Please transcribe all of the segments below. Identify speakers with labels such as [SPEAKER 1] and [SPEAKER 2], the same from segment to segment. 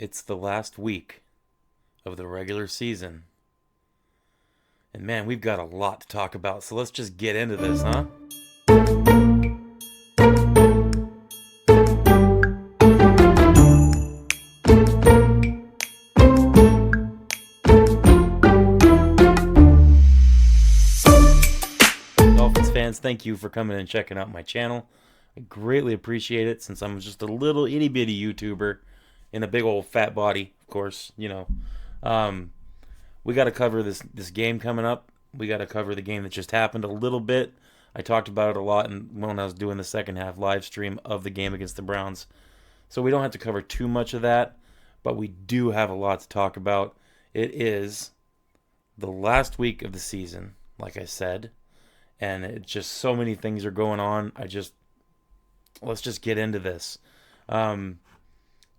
[SPEAKER 1] It's the last week of the regular season. And man, we've got a lot to talk about. So let's just get into this, huh? Dolphins fans, thank you for coming and checking out my channel. I greatly appreciate it since I'm just a little itty bitty YouTuber in a big old fat body, of course, Um, we got to cover this game coming up. We got to cover the game that just happened a little bit. I talked about it a lot when I was doing the second half live stream of the game against the Browns. So we don't have to cover too much of that, but we do have a lot to talk about. It is the last week of the season, like I said, and it just so many things are going on. Let's just get into this.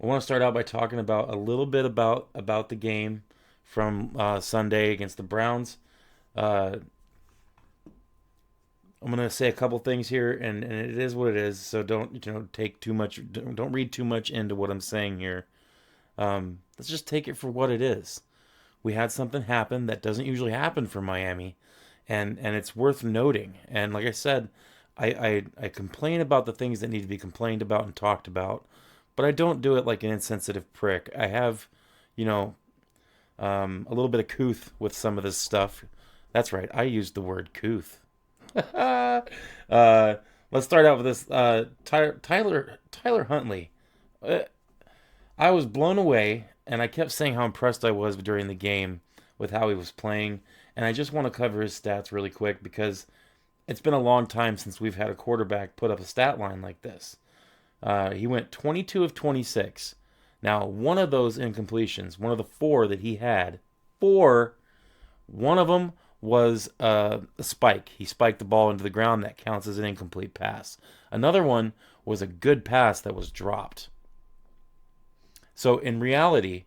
[SPEAKER 1] I want to start out by talking about a little bit about the game from Sunday against the Browns. Uh, I'm gonna say a couple things here, and it is what it is. So don't take too much. Don't read too much into what I'm saying here. Let's just take it for what it is. We had something happen that doesn't usually happen for Miami, and it's worth noting. And like I said, I complain about the things that need to be complained about and talked about, but I don't do it like an insensitive prick. I have, you know, a little bit of couth with some of this stuff. That's right, I used the word couth. Let's start out with this. Tyler Huntley. Uh, I was blown away, and I kept saying how impressed I was during the game with how he was playing. And I just want to cover his stats really quick because it's been a long time since we've had a quarterback put up a stat line like this. He went 22 of 26. Now, one of those incompletions, one of the four that he had, one of them was a spike. He spiked the ball into the ground. That counts as an incomplete pass. Another one was a good pass that was dropped. So in reality,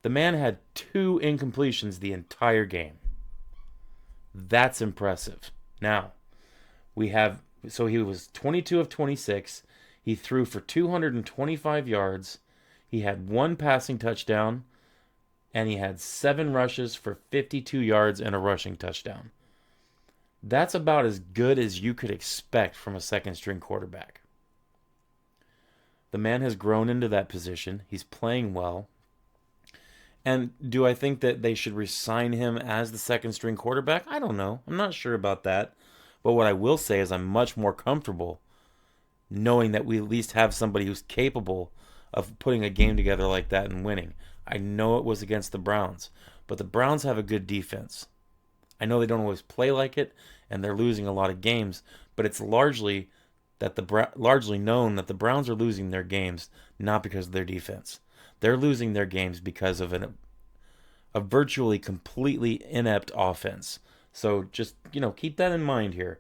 [SPEAKER 1] the man had two incompletions the entire game. That's impressive. Now, so he was 22 of 26. He threw for 225 yards. He had one passing touchdown, and he had 7 rushes for 52 yards and a rushing touchdown. That's about as good as you could expect from a second string quarterback. The man has grown into that position. He's playing well. And do I think that they should resign him as the second string quarterback? I don't know. I'm not sure about that. But what I will say is I'm much more comfortable knowing that we at least have somebody who's capable of putting a game together like that and winning. I know it was against the Browns, but the Browns have a good defense. I know they don't always play like it, and they're losing a lot of games, but it's largely known that the Browns are losing their games not because of their defense. They're losing their games because of a virtually completely inept offense. So just, keep that in mind here.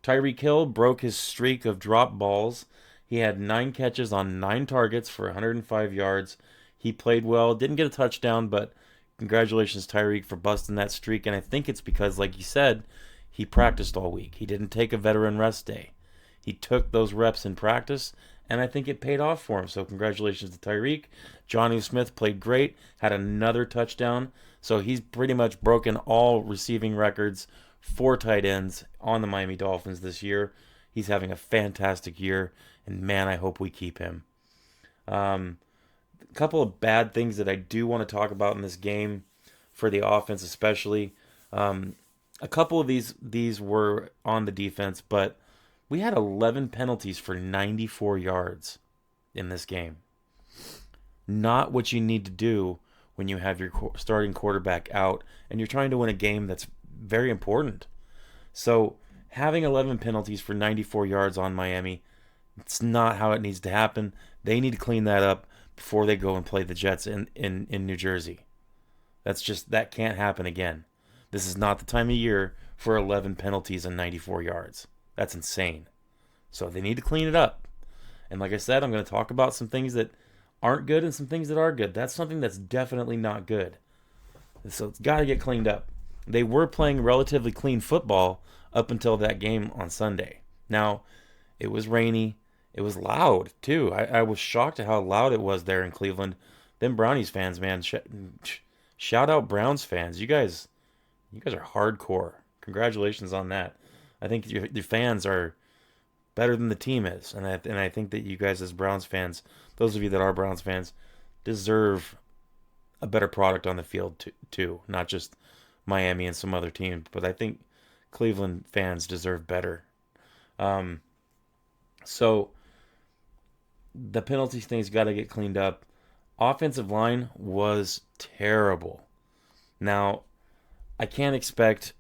[SPEAKER 1] Tyreek Hill broke his streak of drop balls. He had 9 catches on 9 targets for 105 yards. He played well, didn't get a touchdown, but congratulations, Tyreek, for busting that streak. And I think it's because, like you said, he practiced all week. He didn't take a veteran rest day. He took those reps in practice, and I think it paid off for him. So congratulations to Tyreek. Johnny Smith played great, had another touchdown. So he's pretty much broken all receiving records for tight ends on the Miami Dolphins this year. He's having a fantastic year, and man, I hope we keep him. A couple of bad things that I do want to talk about in this game for the offense especially. A couple of these were on the defense, but we had 11 penalties for 94 yards in this game. Not what you need to do when you have your starting quarterback out and you're trying to win a game that's very important. So having 11 penalties for 94 yards on Miami, it's not how it needs to happen. They need to clean that up before they go and play the Jets in New Jersey. That can't happen again. This is not the time of year for 11 penalties and 94 yards. That's insane. So they need to clean it up. And like I said, I'm going to talk about some things that aren't good and some things that are good. That's something that's definitely not good. So it's got to get cleaned up. They were playing relatively clean football up until that game on Sunday. Now, it was rainy. It was loud, too. I was shocked at how loud it was there in Cleveland. them Brownies fans, man. Shout out Browns fans. You guys are hardcore. Congratulations on that. I think your fans are better than the team is, and I think that you guys as Browns fans, those of you that are Browns fans, deserve a better product on the field too. Not just Miami and some other team, but I think Cleveland fans deserve better. Um, so the penalty thing's got to get cleaned up. Offensive line was terrible. Now, I can't expect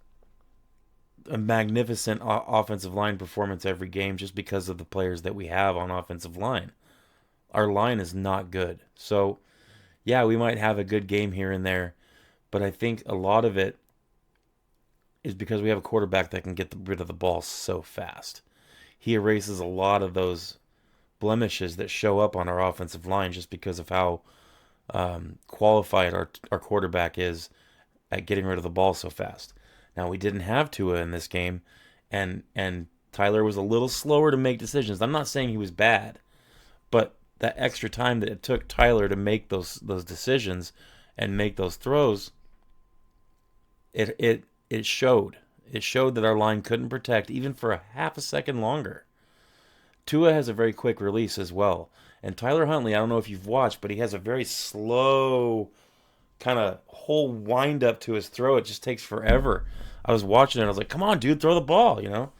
[SPEAKER 1] a magnificent offensive line performance every game just because of the players that we have on offensive line. Our line is not good. So, yeah, we might have a good game here and there, but I think a lot of it is because we have a quarterback that can get rid of the ball so fast. He erases a lot of those blemishes that show up on our offensive line just because of how qualified our quarterback is at getting rid of the ball so fast. Now we didn't have Tua in this game, and Tyler was a little slower to make decisions. I'm not saying he was bad, but that extra time that it took Tyler to make those decisions and make those throws, it showed. It showed that our line couldn't protect even for a half a second longer. Tua has a very quick release as well. And Tyler Huntley, I don't know if you've watched, but he has a very slow kind of whole wind up to his throw. It just takes forever. I was watching it. I was like, come on, dude, throw the ball, you know?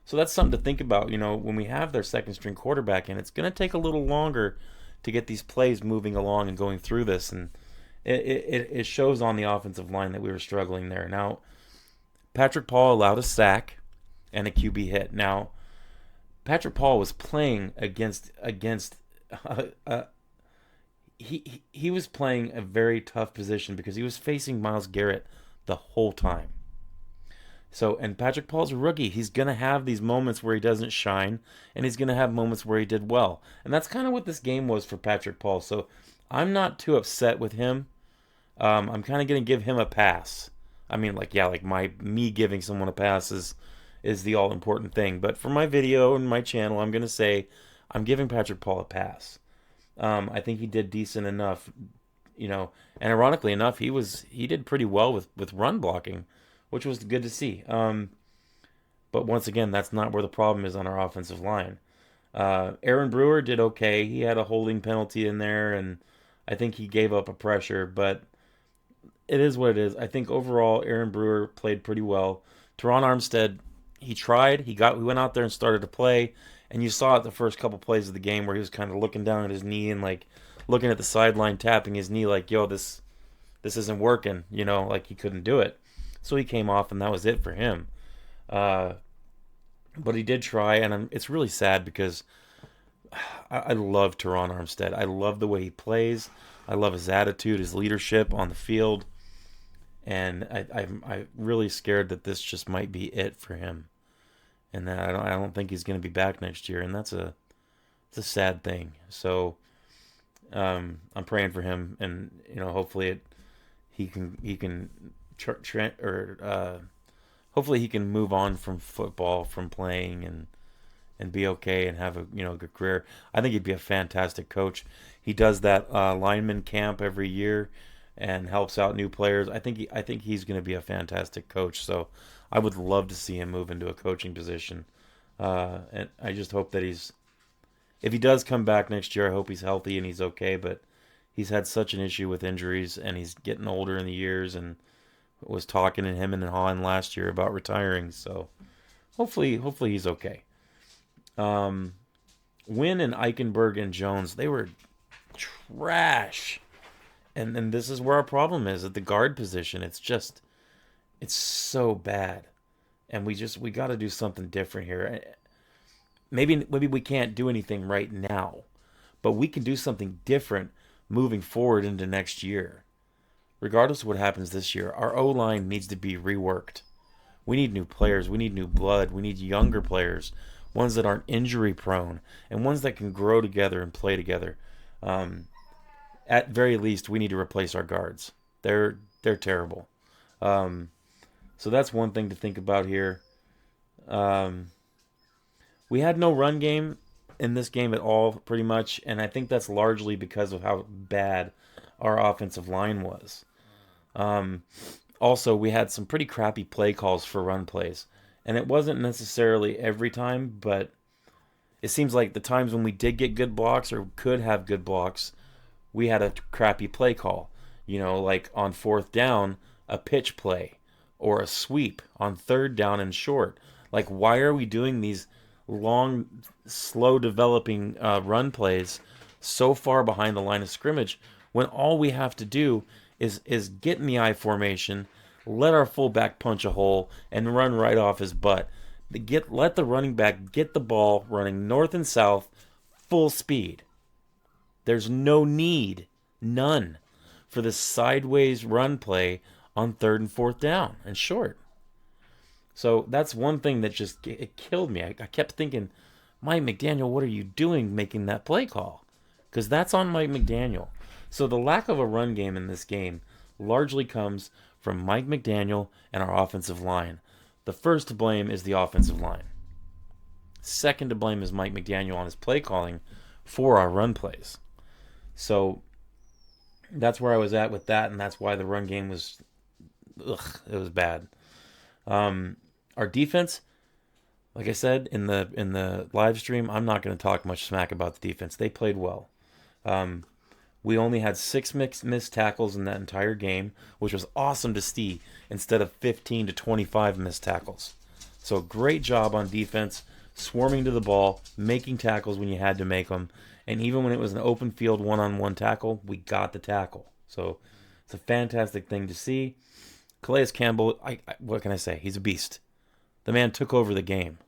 [SPEAKER 1] So that's something to think about, you know, when we have their second string quarterback, and it's going to take a little longer to get these plays moving along and going through this. And it shows on the offensive line that we were struggling there. Now, Patrick Paul allowed a sack and a QB hit. Now, Patrick Paul was playing against he was playing a very tough position because he was facing Myles Garrett the whole time. So, and Patrick Paul's a rookie. He's going to have these moments where he doesn't shine, and he's going to have moments where he did well. And that's kind of what this game was for Patrick Paul. So, I'm not too upset with him. I'm kind of going to give him a pass. I mean, like, yeah, like me giving someone a pass is the all important thing. But for my video and my channel, I'm going to say I'm giving Patrick Paul a pass. I think he did decent enough, you know, and ironically enough, he did pretty well with run blocking, which was good to see. But once again, that's not where the problem is on our offensive line. Aaron Brewer did okay. He had a holding penalty in there, and I think he gave up a pressure, but it is what it is. I think overall, Aaron Brewer played pretty well. Teron Armstead, he tried. He went out there and started to play, and you saw it the first couple plays of the game where he was kind of looking down at his knee and like looking at the sideline, tapping his knee, like, "Yo, this isn't working," you know, like he couldn't do it. So he came off, and that was it for him. Uh, but he did try, and it's really sad because I love Teron Armstead. I love the way he plays. I love his attitude, his leadership on the field, and I'm really scared that this just might be it for him, and that I don't think he's going to be back next year, and it's a sad thing. So I'm praying for him, and you know, hopefully he can hopefully he can move on from football, from playing, and be okay and have a good career. I think he'd be a fantastic coach. He does that lineman camp every year and helps out new players. I think he's going to be a fantastic coach. So I would love to see him move into a coaching position. And I just hope that if he does come back next year, I hope he's healthy and he's okay. But he's had such an issue with injuries, and he's getting older in the years, and was talking to him and Han last year about retiring. So hopefully he's okay. Wynn and Eichenberg and Jones, they were trash. And this is where our problem is at the guard position. It's so bad. And we got to do something different here. Maybe we can't do anything right now, but we can do something different moving forward into next year. Regardless of what happens this year, our O-line needs to be reworked. We need new players. We need new blood. We need younger players, ones that aren't injury prone, and ones that can grow together and play together. At very least, we need to replace our guards. They're terrible. So that's one thing to think about here. We had no run game. in this game at all, pretty much, and I think that's largely because of how bad our offensive line was. Um, Also, we had some pretty crappy play calls for run plays, and it wasn't necessarily every time, but it seems like the times when we did get good blocks or could have good blocks, we had a crappy play call. Like on fourth down, a pitch play or a sweep on third down and short. Like, why are we doing these long, slow developing run plays so far behind the line of scrimmage when all we have to do is get in the I formation, let our fullback punch a hole, and run right off his butt. Let the running back get the ball running north and south, full speed. There's no need, none, for this sideways run play on third and fourth down and short. So that's one thing that just it killed me. I kept thinking, Mike McDaniel, what are you doing making that play call? Because that's on Mike McDaniel. So the lack of a run game in this game largely comes from Mike McDaniel and our offensive line. The first to blame is the offensive line. Second to blame is Mike McDaniel on his play calling for our run plays. So that's where I was at with that, and that's why the run game was, it was bad. Our defense, like I said in the live stream, I'm not going to talk much smack about the defense. They played well. We only had 6 missed tackles in that entire game, which was awesome to see, instead of 15 to 25 missed tackles. So great job on defense, swarming to the ball, making tackles when you had to make them, and even when it was an open field one-on-one tackle, we got the tackle. So it's a fantastic thing to see. Calais Campbell, what can I say? He's a beast. The man took over the game.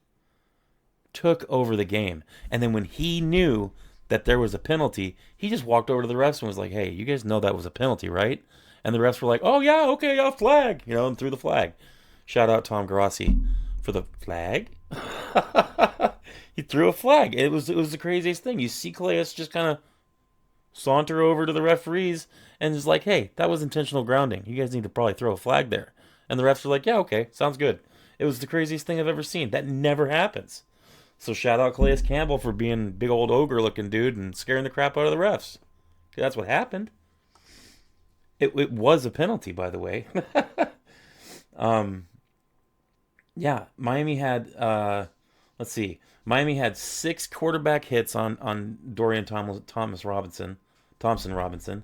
[SPEAKER 1] And then when he knew that there was a penalty, he just walked over to the refs and was like, hey, you guys know that was a penalty, right? And the refs were like, oh, yeah, okay, yeah, flag, and threw the flag. Shout out Tom Garassi for the flag. He threw a flag. It was the craziest thing. You see Calais just kind of saunter over to the referees and is like, hey, that was intentional grounding. You guys need to probably throw a flag there. And the refs were like, yeah, okay, sounds good. It was the craziest thing I've ever seen. That never happens. So shout out Calais Campbell for being a big old ogre looking dude and scaring the crap out of the refs. That's what happened. It was a penalty, by the way. Yeah, Miami had let's see. Miami had 6 quarterback hits on Dorian Thompson Robinson.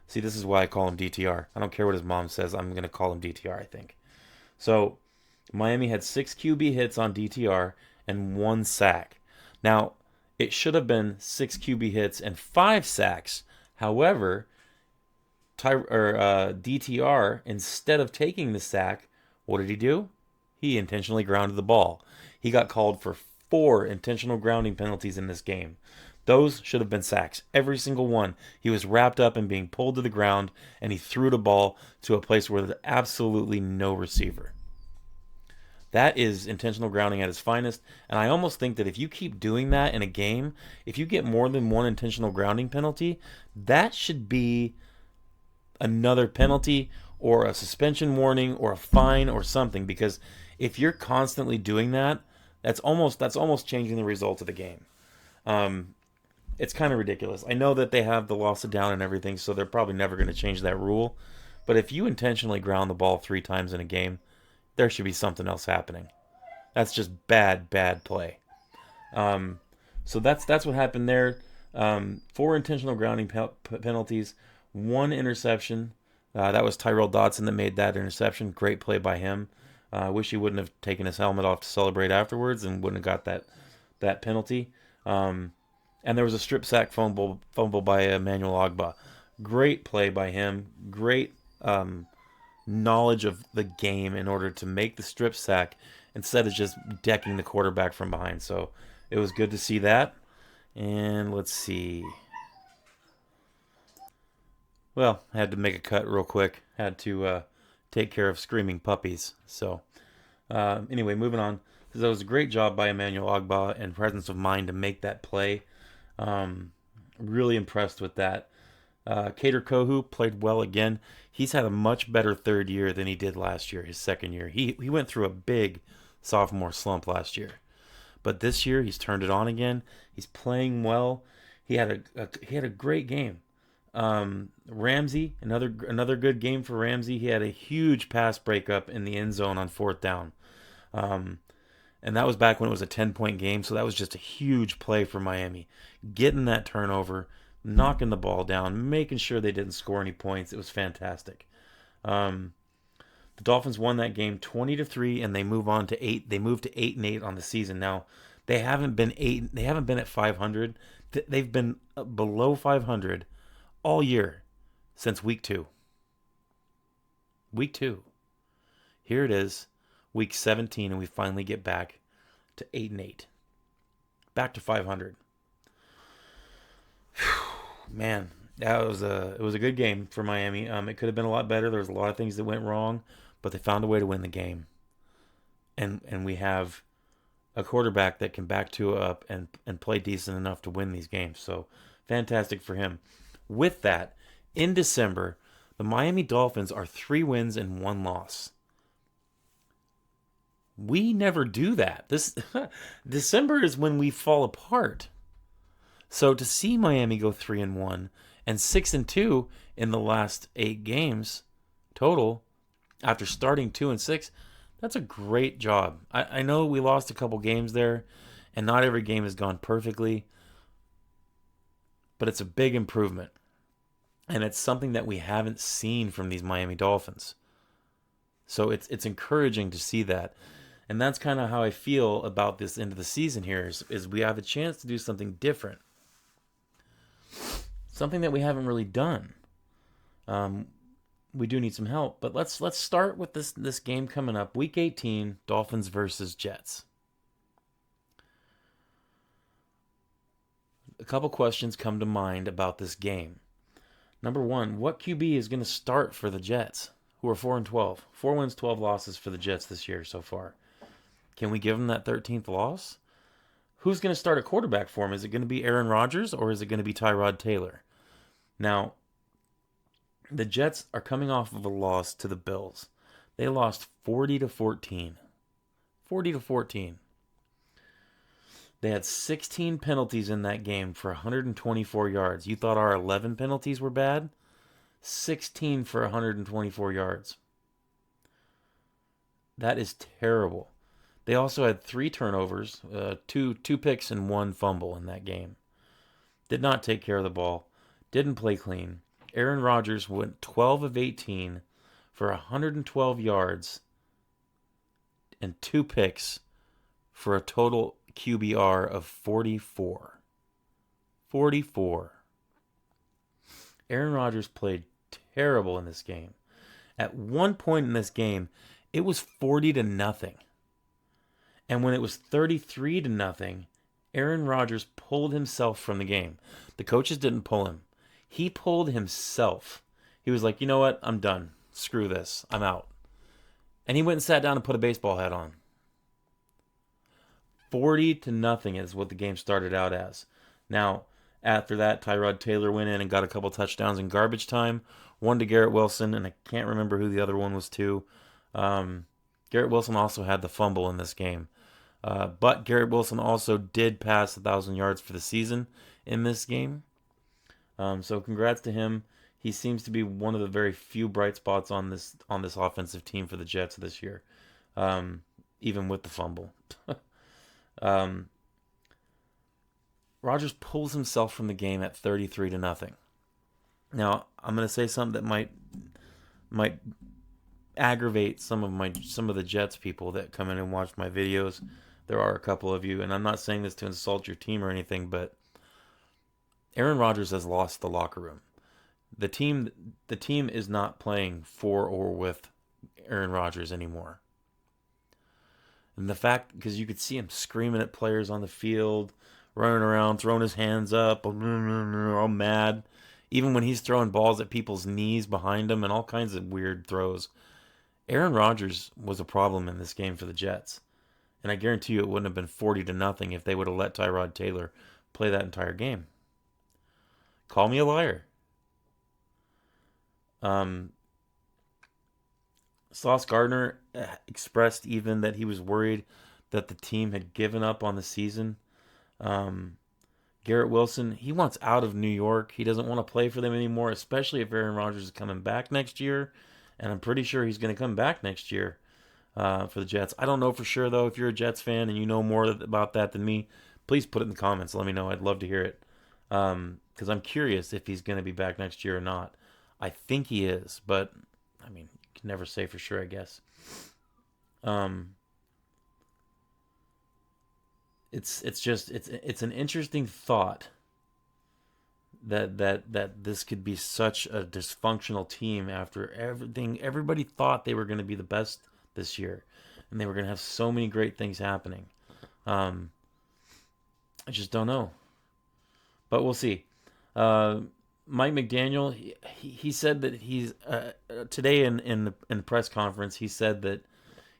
[SPEAKER 1] See, this is why I call him DTR. I don't care what his mom says. I'm going to call him DTR, I think. So, Miami had 6 QB hits on DTR and 1 sack. Now, it should have been 6 QB hits and 5 sacks. However, DTR, instead of taking the sack, what did he do? He intentionally grounded the ball. He got called for 4 intentional grounding penalties in this game. Those should have been sacks. Every single one. He was wrapped up in being pulled to the ground, and he threw the ball to a place where there's absolutely no receiver. That is intentional grounding at its finest, and I almost think that if you keep doing that in a game, if you get more than 1 intentional grounding penalty, that should be another penalty or a suspension warning or a fine or something, because if you're constantly doing that, that's almost changing the result of the game. It's kind of ridiculous. I know that they have the loss of down and everything, so they're probably never going to change that rule. But if you intentionally ground the ball 3 times in a game, there should be something else happening. That's just bad play. So that's what happened there. 4 intentional grounding penalties, 1 interception. That was Tyrell Dodson that made that interception. Great play by him. I wish he wouldn't have taken his helmet off to celebrate afterwards and wouldn't have got that penalty. And there was a strip sack fumble by Emmanuel Ogbah. Great play by him. Great knowledge of the game in order to make the strip sack instead of just decking the quarterback from behind. So it was good to see that. And let's see. Well, I had to make a cut real quick. Had to take care of screaming puppies. So anyway, moving on. That was a great job by Emmanuel Ogbah and presence of mind to make that play. Really impressed with that. Kader Kohu played well again. He's had a much better third year than he did last year, his second year. He went through a big sophomore slump last year. But this year he's turned it on again. He's playing well. He had a great game. Ramsey, another good game for Ramsey. He had a huge pass breakup in the end zone on fourth down. Um, and that was back when it was a 10-point game, so that was just a huge play for Miami. Getting that turnover, knocking the ball down, making sure they didn't score any points. It was fantastic. Um, the Dolphins won that game 20-3, and they move on to 8. They moved to 8-8 on the season. Now, they haven't been 8. They haven't been at 500. They've been below 500 all year since week 2. Week 2. Here it is, week 17, and we finally get back to 8-8. Back to 500. Man, it was a good game for Miami. It could have been a lot better. There was a lot of things that went wrong, but they found a way to win the game. And we have a quarterback that can back Tua up and play decent enough to win these games. So fantastic for him. With that, in December, the Miami Dolphins are 3 wins and 1 loss. We never do that. This December is when we fall apart. So to see Miami go 3-1 and 6-2 in the last 8 games total, after starting 2-6, that's a great job. I know we lost a couple games there, and not every game has gone perfectly, but it's a big improvement. And it's something that we haven't seen from these Miami Dolphins. So it's encouraging to see that. And that's kind of how I feel about this end of the season here is we have a chance to do something different. Something that we haven't really done. We do need some help, but let's start with this game coming up. Week 18, Dolphins versus Jets. A couple questions come to mind about this game. Number 1, what QB is going to start for the Jets, who are 4-12? 4 wins, 12 losses for the Jets this year so far. Can we give them that 13th loss? Who's going to start a quarterback for him? Is it going to be Aaron Rodgers or is it going to be Tyrod Taylor? Now, the Jets are coming off of a loss to the Bills. They lost 40-14. 40-14. They had 16 penalties in that game for 124 yards. You thought our 11 penalties were bad? 16 for 124 yards. That is terrible. They also had 3 turnovers, two picks and 1 fumble in that game. Did not take care of the ball. Didn't play clean. Aaron Rodgers went 12 of 18 for 112 yards and 2 picks for a total QBR of 44. 44. Aaron Rodgers played terrible in this game. At one point in this game, it was 40-0. And when it was 33-0, Aaron Rodgers pulled himself from the game. The coaches didn't pull him. He pulled himself. He was like, you know what? I'm done. Screw this. I'm out. And he went and sat down and put a baseball hat on. 40-0 is what the game started out as. Now, after that, Tyrod Taylor went in and got a couple touchdowns in garbage time. One to Garrett Wilson, and I can't remember who the other one was to. Garrett Wilson also had the fumble in this game. But Garrett Wilson also did pass 1,000 yards for the season in this game. So congrats to him. He seems to be one of the very few bright spots on this offensive team for the Jets this year, even with the fumble. Rodgers pulls himself from the game at 33-0. Now I'm going to say something that might aggravate some of the Jets people that come in and watch my videos. There are a couple of you, and I'm not saying this to insult your team or anything, but Aaron Rodgers has lost the locker room. The team is not playing for or with Aaron Rodgers anymore. And the fact, because you could see him screaming at players on the field, running around, throwing his hands up, all mad. Even when he's throwing balls at people's knees behind him and all kinds of weird throws. Aaron Rodgers was a problem in this game for the Jets. And I guarantee you it wouldn't have been 40-0 if they would have let Tyrod Taylor play that entire game. Call me a liar. Sauce Gardner expressed even that he was worried that the team had given up on the season. Um, Garrett Wilson, he wants out of New York. He doesn't want to play for them anymore, especially if Aaron Rodgers is coming back next year. And I'm pretty sure he's going to come back next year for the Jets. I don't know for sure, though. If you're a Jets fan and you know more about that than me, please put it in the comments. Let me know. I'd love to hear it. Because I'm curious if he's going to be back next year or not. I think he is, but I mean, you can never say for sure, I guess. Um, it's an interesting thought that this could be such a dysfunctional team after everything. Everybody thought they were going to be the best this year, and they were going to have so many great things happening. Um, I just don't know, but we'll see. Uh, Mike McDaniel, he said that he's today in the press conference. He said that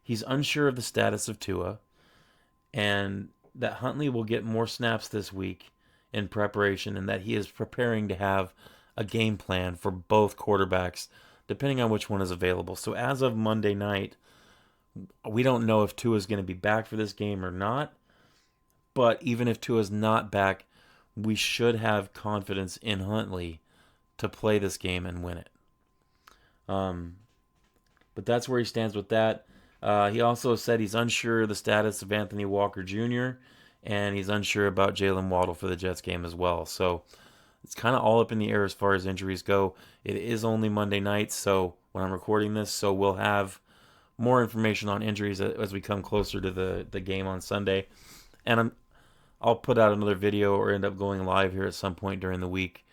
[SPEAKER 1] he's unsure of the status of Tua, and that Huntley will get more snaps this week in preparation, and that he is preparing to have a game plan for both quarterbacks, depending on which one is available. So as of Monday night, we don't know if Tua is going to be back for this game or not. But even if Tua is not back, we should have confidence in Huntley to play this game and win it. But that's where he stands with that. He also said he's unsure of the status of Anthony Walker Jr., and he's unsure about Jalen Waddle for the Jets game as well. So it's kind of all up in the air as far as injuries go. It is only Monday night, so when I'm recording this, so we'll have more information on injuries as we come closer to the game on Sunday. And I'll put out another video or end up going live here at some point during the week,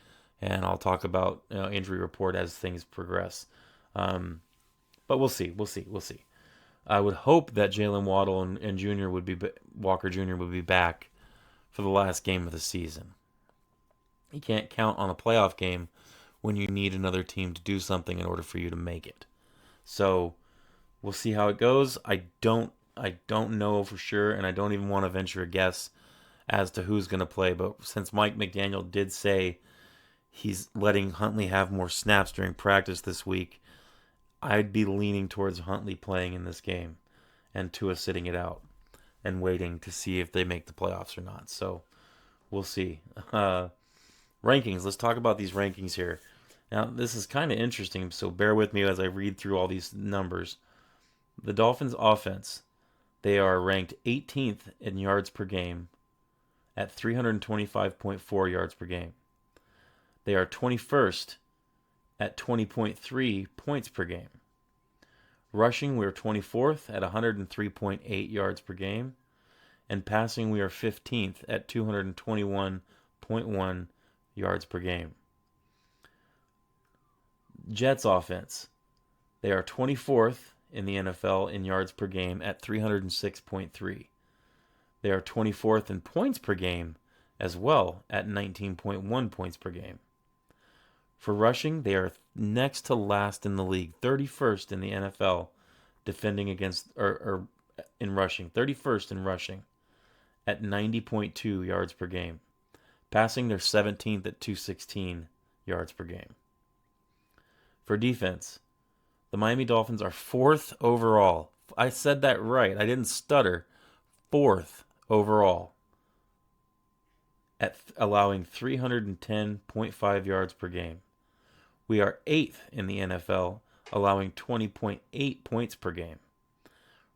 [SPEAKER 1] and I'll talk about injury report as things progress. But we'll see. I would hope that Jalen Waddle and Jr. would be Walker Jr. would be back for the last game of the season. You can't count on a playoff game when you need another team to do something in order for you to make it. So we'll see how it goes. I don't know for sure, and I don't even want to venture a guess as to who's going to play. But since Mike McDaniel did say he's letting Huntley have more snaps during practice this week, I'd be leaning towards Huntley playing in this game and Tua sitting it out and waiting to see if they make the playoffs or not. So we'll see. Rankings. Let's talk about these rankings here. Now, this is kind of interesting, so bear with me as I read through all these numbers. The Dolphins offense, they are ranked 18th in yards per game at 325.4 yards per game. They are 21st at 20.3 points per game. Rushing, we are 24th at 103.8 yards per game. And passing, we are 15th at 221.1 yards per game. Jets offense, they are 24th in the NFL in yards per game at 306.3. They are 24th in points per game as well at 19.1 points per game. For rushing, they are next to last in the league, 31st in the NFL, defending against or in rushing, 31st in rushing at 90.2 yards per game. Passing, they're 17th at 216 yards per game. For defense, the Miami Dolphins are 4th overall. I said that right. I didn't stutter. 4th overall at allowing 310.5 yards per game. We are 8th in the NFL, allowing 20.8 points per game.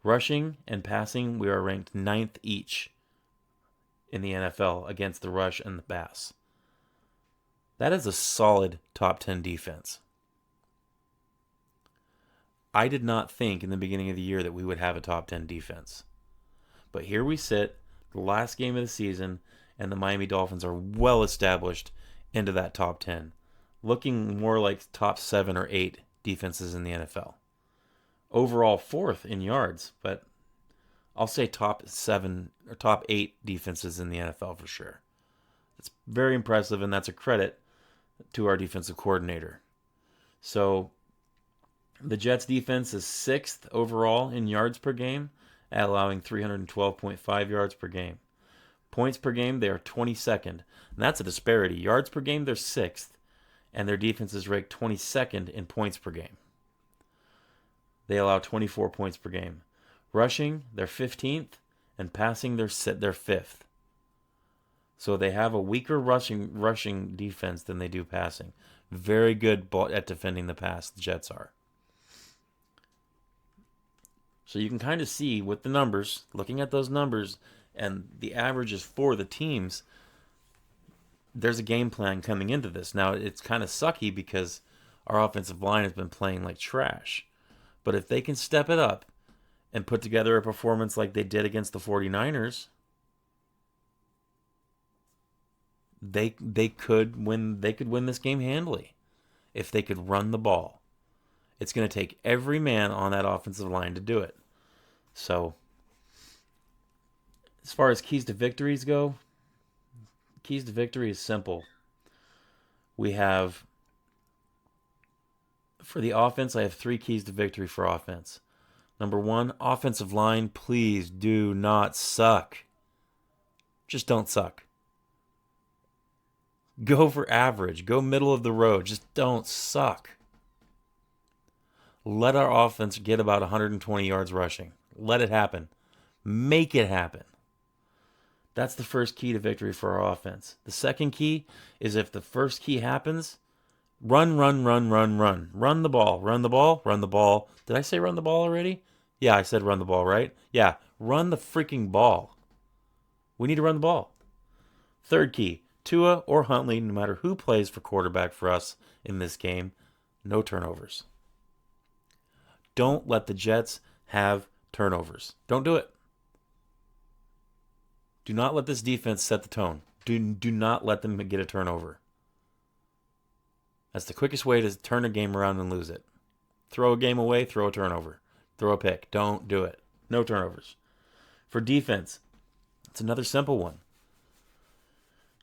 [SPEAKER 1] Rushing and passing, we are ranked 9th each in the NFL against the rush and the pass. That is a solid top 10 defense. I did not think in the beginning of the year that we would have a top 10 defense. But here we sit, the last game of the season, and the Miami Dolphins are well established into that top 10. Looking more like top 7 or 8 defenses in the NFL. Overall 4th in yards, but I'll say top 7 or top 8 defenses in the NFL for sure. It's very impressive, and that's a credit to our defensive coordinator. So the Jets defense is 6th overall in yards per game, allowing 312.5 yards per game. Points per game, they are 22nd, and that's a disparity. Yards per game, they're 6th. And their defense is ranked 22nd in points per game. They allow 24 points per game. Rushing, they're 15th and passing their fifth. So they have a weaker rushing defense than they do passing. Very good at defending the pass, the Jets are. So you can kind of see with the numbers, looking at those numbers and the averages for the teams, there's a game plan coming into this. Now, it's kind of sucky because our offensive line has been playing like trash. But if they can step it up and put together a performance like they did against the 49ers, they could win this game handily if they could run the ball. It's going to take every man on that offensive line to do it. So, as far as keys to victories go, keys to victory is simple. We have, for the offense, I have 3 keys to victory for offense. Number 1, offensive line, please do not suck. Just don't suck. Go for average. Go middle of the road. Just don't suck. Let our offense get about 120 yards rushing. Let it happen. Make it happen. That's the first key to victory for our offense. The second key is if the first key happens, run. Run the ball. Did I say run the ball already? Yeah, I said run the ball, right? Yeah, run the freaking ball. We need to run the ball. Third key, Tua or Huntley, no matter who plays for quarterback for us in this game, no turnovers. Don't let the Jets have turnovers. Don't do it. Do not let this defense set the tone. Do not let them get a turnover. That's the quickest way to turn a game around and lose it. Throw a game away, throw a turnover. Throw a pick. Don't do it. No turnovers. For defense, it's another simple one.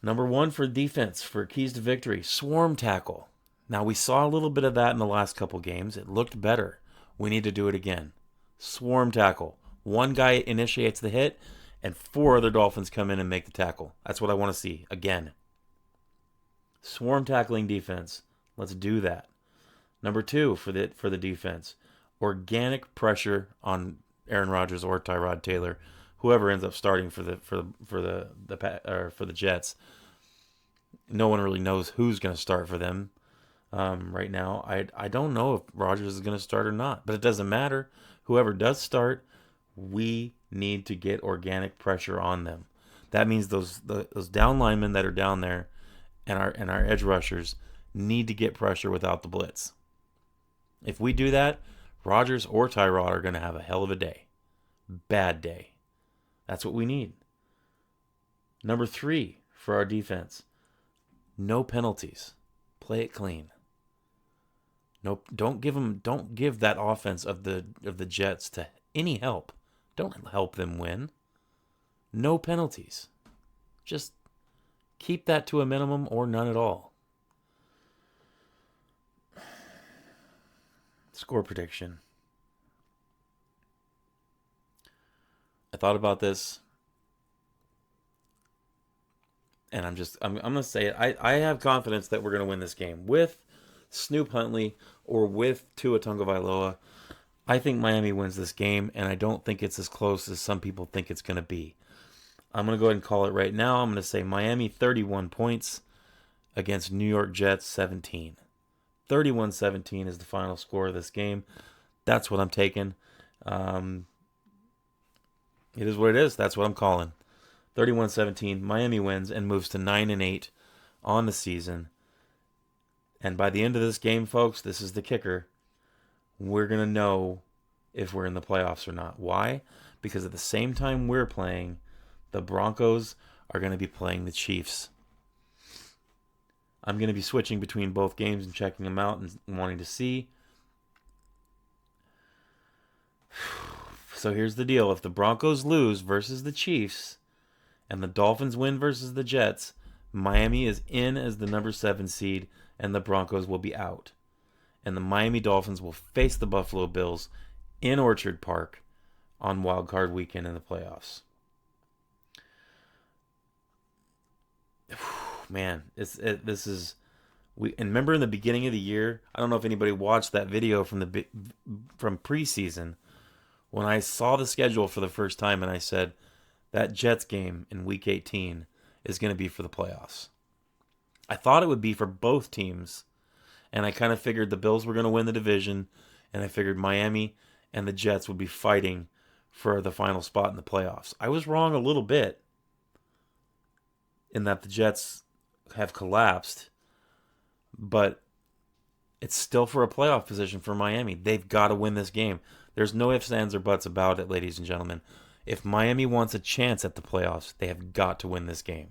[SPEAKER 1] Number 1 for defense, for keys to victory, swarm tackle. Now, we saw a little bit of that in the last couple games. It looked better. We need to do it again. Swarm tackle. One guy initiates the hit, and 4 other Dolphins come in and make the tackle. That's what I want to see again. Swarm tackling defense. Let's do that. Number 2 for the defense, organic pressure on Aaron Rodgers or Tyrod Taylor, whoever ends up starting for the Jets. No one really knows who's going to start for them right now. I don't know if Rodgers is going to start or not, but it doesn't matter. Whoever does start, we need to get organic pressure on them. That means those down linemen that are down there and our edge rushers need to get pressure without the blitz. If we do that, Rodgers or Tyrod are going to have a hell of a day. Bad day. That's what we need. Number 3 for our defense, no penalties. Play it clean. No, don't give that offense of the Jets to any help. Don't help them win. No penalties. Just keep that to a minimum or none at all. Score prediction. I thought about this, and I'm going to say it. I have confidence that we're going to win this game with Snoop Huntley or with Tua Tagovailoa. I think Miami wins this game, and I don't think it's as close as some people think it's going to be. I'm going to go ahead and call it right now. I'm going to say Miami 31 points against New York Jets 17. 31-17 is the final score of this game. That's what I'm taking. It is what it is. That's what I'm calling. 31-17. Miami wins and moves to 9-8 on the season. And by the end of this game, folks, this is the kicker. We're going to know if we're in the playoffs or not. Why? Because at the same time we're playing, the Broncos are going to be playing the Chiefs. I'm going to be switching between both games and checking them out and wanting to see. So here's the deal. If the Broncos lose versus the Chiefs and the Dolphins win versus the Jets, Miami is in as the number 7 seed and the Broncos will be out. And the Miami Dolphins will face the Buffalo Bills in Orchard Park on Wild Card Weekend in the playoffs. Man, this is we. And remember in the beginning of the year, I don't know if anybody watched that video from preseason when I saw the schedule for the first time, and I said, that Jets game in Week 18 is going to be for the playoffs. I thought it would be for both teams, and I kind of figured the Bills were going to win the division, and I figured Miami and the Jets would be fighting for the final spot in the playoffs. I was wrong a little bit in that the Jets have collapsed, but it's still for a playoff position for Miami. They've got to win this game. There's no ifs, ands, or buts about it, ladies and gentlemen. If Miami wants a chance at the playoffs, they have got to win this game.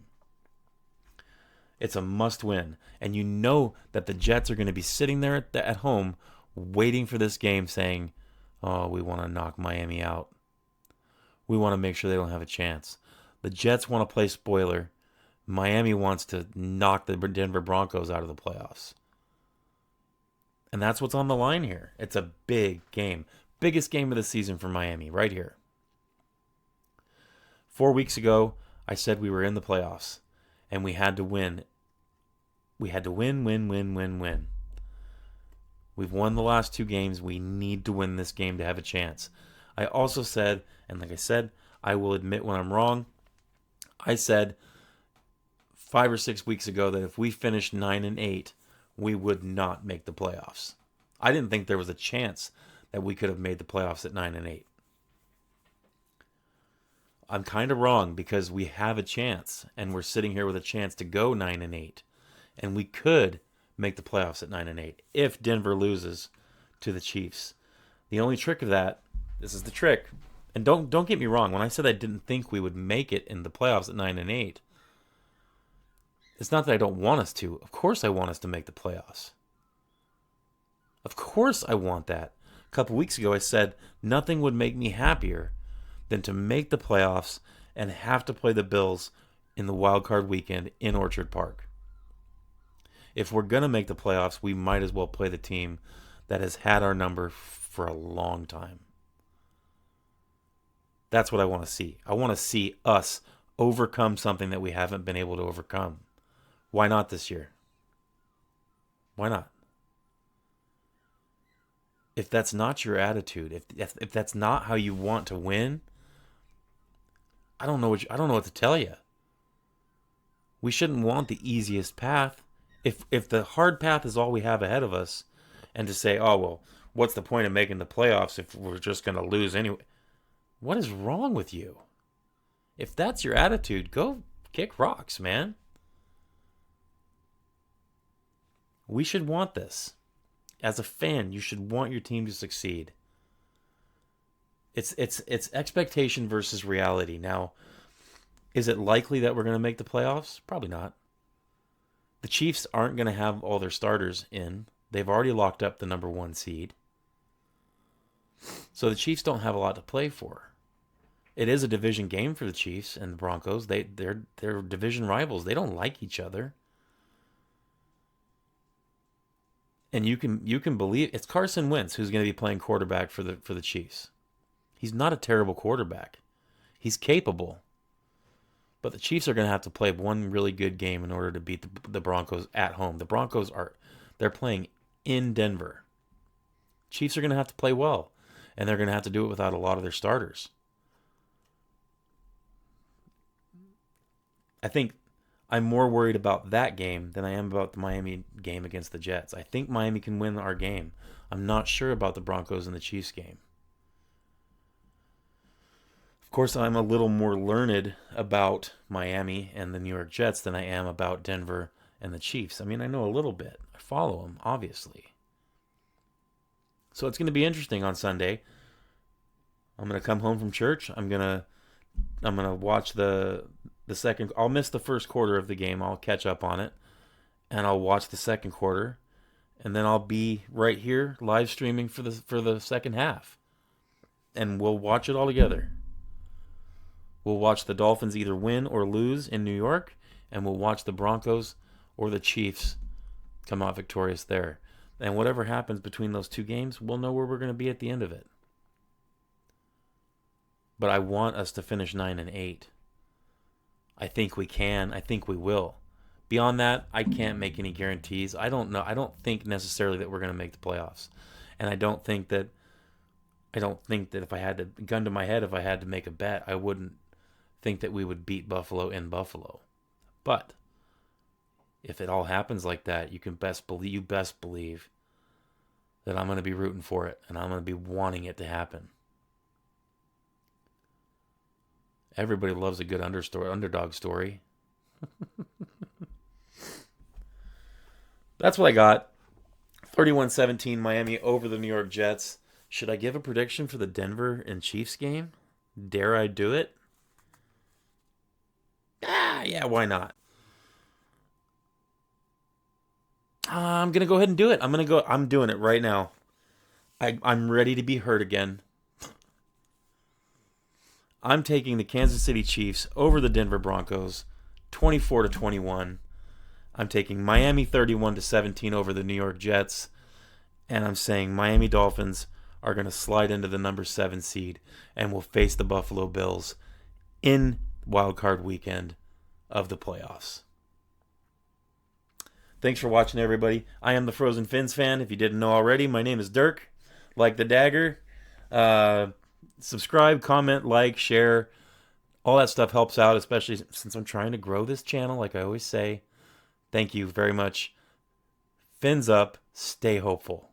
[SPEAKER 1] It's a must win. And you know that the Jets are going to be sitting there at home waiting for this game saying, oh, we want to knock Miami out. We want to make sure they don't have a chance. The Jets want to play spoiler. Miami wants to knock the Denver Broncos out of the playoffs. And that's what's on the line here. It's a big game. Biggest game of the season for Miami, right here. 4 weeks ago, I said we were in the playoffs. And we had to win. We had to win. We've won the last 2 games. We need to win this game to have a chance. I also said, and like I said, I will admit when I'm wrong. I said 5 or 6 weeks ago that if we finished 9-8, we would not make the playoffs. I didn't think there was a chance that we could have made the playoffs at 9-8. I'm kind of wrong because we have a chance, and we're sitting here with a chance to go 9-8, and we could make the playoffs at 9-8 if Denver loses to the Chiefs. The only trick of that, this is the trick, and don't get me wrong. When I said I didn't think we would make it in the playoffs at 9-8, it's not that I don't want us to. Of course I want us to make the playoffs. Of course I want that. A couple weeks ago I said nothing would make me happier than to make the playoffs and have to play the Bills in the wild card weekend in Orchard Park. If we're going to make the playoffs, we might as well play the team that has had our number for a long time. That's what I want to see. I want to see us overcome something that we haven't been able to overcome. Why not this year? Why not? If that's not your attitude, if that's not how you want to win, I don't know what to tell you. We shouldn't want the easiest path. If the hard path is all we have ahead of us, and to say, oh well, what's the point of making the playoffs if we're just going to lose anyway? What is wrong with you? If that's your attitude, go kick rocks, man. We should want this. As a fan, you should want your team to succeed. It's expectation versus reality. Now, is it likely that we're going to make the playoffs? Probably not. The Chiefs aren't going to have all their starters in. They've already locked up the number 1 seed. So the Chiefs don't have a lot to play for. It is a division game for the Chiefs and the Broncos. They're division rivals. They don't like each other. And you can believe it's Carson Wentz who's going to be playing quarterback for the Chiefs. He's not a terrible quarterback. He's capable. But the Chiefs are going to have to play one really good game in order to beat the Broncos at home. The Broncos they're playing in Denver. Chiefs are going to have to play well, and they're going to have to do it without a lot of their starters. I think I'm more worried about that game than I am about the Miami game against the Jets. I think Miami can win our game. I'm not sure about the Broncos and the Chiefs game. Of course, I'm a little more learned about Miami and the New York Jets than I am about Denver and the Chiefs. I mean, I know a little bit. I follow them, obviously. So it's going to be interesting on Sunday. I'm going to come home from church. I'm going to watch the second. I'll miss the first quarter of the game. I'll catch up on it, and I'll watch the second quarter, and then I'll be right here live streaming for the second half, and we'll watch it all together. We'll watch the Dolphins either win or lose in New York, and we'll watch the Broncos or the Chiefs come out victorious there. And whatever happens between those 2 games, we'll know where we're going to be at the end of it. But I want us to finish 9-8. I think we can. I think we will. Beyond that, I can't make any guarantees. I don't know. I don't think necessarily that we're going to make the playoffs. And I don't think that if I had to gun to my head, if I had to make a bet, I wouldn't think that we would beat Buffalo in Buffalo. But if it all happens like that, you best believe that I'm going to be rooting for it and I'm going to be wanting it to happen. Everybody loves a good underdog story. That's what I got. 31-17 Miami over the New York Jets. Should I give a prediction for the Denver and Chiefs game? Dare I do it? Yeah, why not? I'm going to go ahead and do it. I'm doing it right now. I'm ready to be hurt again. I'm taking the Kansas City Chiefs over the Denver Broncos, 24-21. I'm taking Miami 31-17 over the New York Jets, and I'm saying Miami Dolphins are going to slide into the number 7 seed and will face the Buffalo Bills in Wild Card weekend of the playoffs. Thanks for watching, everybody. I am the Frozen Fins fan. If you didn't know already, my name is Dirk, like the dagger. Subscribe, comment, like, share. All that stuff helps out, especially since I'm trying to grow this channel, like I always say. Thank you very much. Fins up. Stay hopeful.